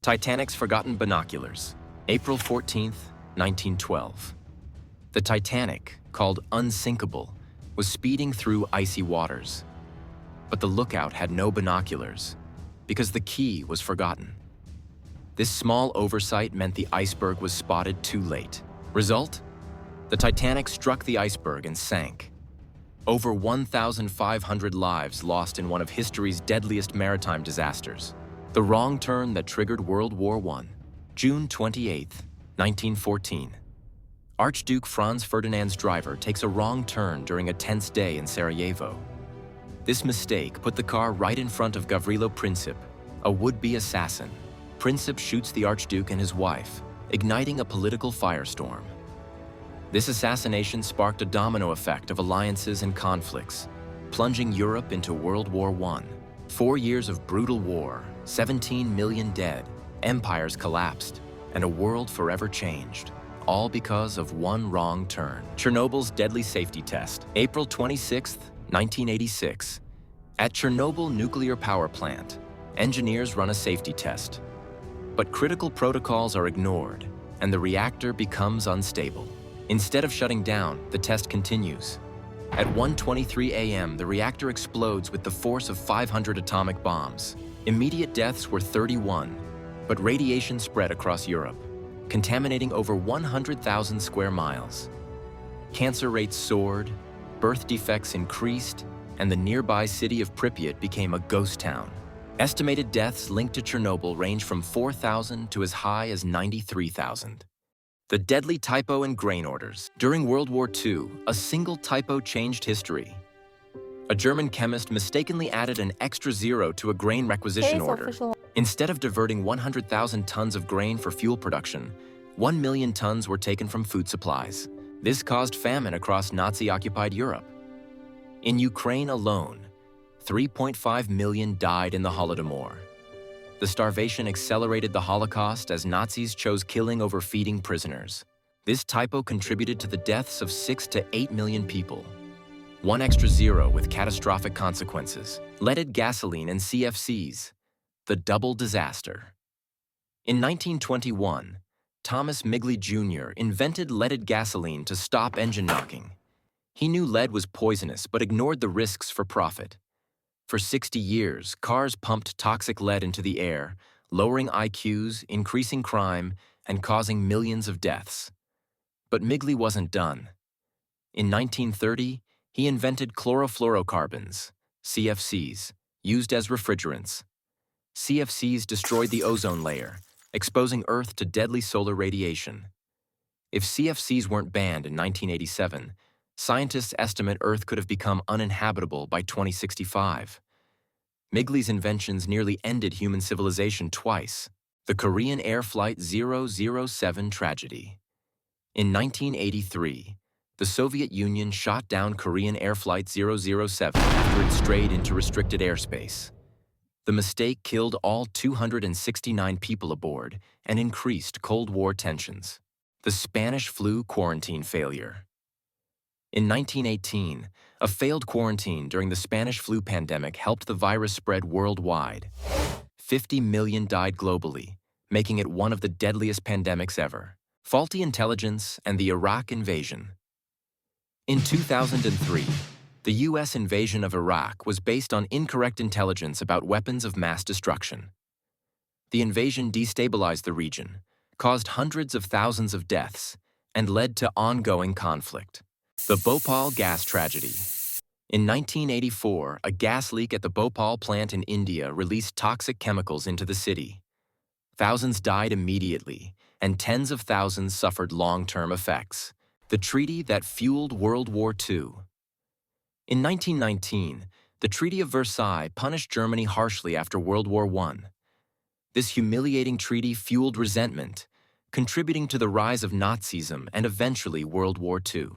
Titanic's Forgotten Binoculars, April 14, 1912. The Titanic, called unsinkable, was speeding through icy waters. But the lookout had no binoculars, because the key was forgotten. This small oversight meant the iceberg was spotted too late. Result? The Titanic struck the iceberg and sank. Over 1,500 lives lost in one of history's deadliest maritime disasters. The wrong turn that triggered World War I. June 28, 1914. Archduke Franz Ferdinand's driver takes a wrong turn during a tense day in Sarajevo. This mistake put the car right in front of Gavrilo Princip, a would-be assassin. Princip shoots the Archduke and his wife, igniting a political firestorm. This assassination sparked a domino effect of alliances and conflicts, plunging Europe into World War I. 4 years of brutal war, 17 million dead, empires collapsed, and a world forever changed, all because of one wrong turn. Chernobyl's deadly safety test, April 26, 1986. At Chernobyl nuclear power plant, engineers run a safety test. But critical protocols are ignored, and the reactor becomes unstable. Instead of shutting down, the test continues. At 1:23 a.m., the reactor explodes with the force of 500 atomic bombs. Immediate deaths were 31, but radiation spread across Europe, contaminating over 100,000 square miles. Cancer rates soared, birth defects increased, and the nearby city of Pripyat became a ghost town. Estimated deaths linked to Chernobyl range from 4,000 to as high as 93,000. The deadly typo in grain orders. During World War II, a single typo changed history. A German chemist mistakenly added an extra zero to a grain requisition order. Instead of diverting 100,000 tons of grain for fuel production, 1 million tons were taken from food supplies. This caused famine across Nazi-occupied Europe. In Ukraine alone, 3.5 million died in the Holodomor. The starvation accelerated the Holocaust as Nazis chose killing over feeding prisoners. This typo contributed to the deaths of 6 to 8 million people. One extra zero with catastrophic consequences. Leaded gasoline and CFCs, the double disaster. In 1921, Thomas Migley Jr. invented leaded gasoline to stop engine knocking. He knew lead was poisonous but ignored the risks for profit. For 60 years, cars pumped toxic lead into the air, lowering IQs, increasing crime, and causing millions of deaths. But Migley wasn't done. In 1930, he invented chlorofluorocarbons, CFCs, used as refrigerants. CFCs destroyed the ozone layer, exposing Earth to deadly solar radiation. If CFCs weren't banned in 1987, scientists estimate Earth could have become uninhabitable by 2065. Migley's inventions nearly ended human civilization twice. The Korean Air Flight 007 tragedy. In 1983, the Soviet Union shot down Korean Air Flight 007 after it strayed into restricted airspace. The mistake killed all 269 people aboard and increased Cold War tensions. The Spanish flu quarantine failure. In 1918, a failed quarantine during the Spanish flu pandemic helped the virus spread worldwide. 50 million died globally, making it one of the deadliest pandemics ever. Faulty intelligence and the Iraq invasion. In 2003, the U.S. invasion of Iraq was based on incorrect intelligence about weapons of mass destruction. The invasion destabilized the region, caused hundreds of thousands of deaths, and led to ongoing conflict. The Bhopal Gas Tragedy. In 1984, a gas leak at the Bhopal plant in India released toxic chemicals into the city. Thousands died immediately, and tens of thousands suffered long-term effects. The treaty that fueled World War II. In 1919, the Treaty of Versailles punished Germany harshly after World War I. This humiliating treaty fueled resentment, contributing to the rise of Nazism and eventually World War II.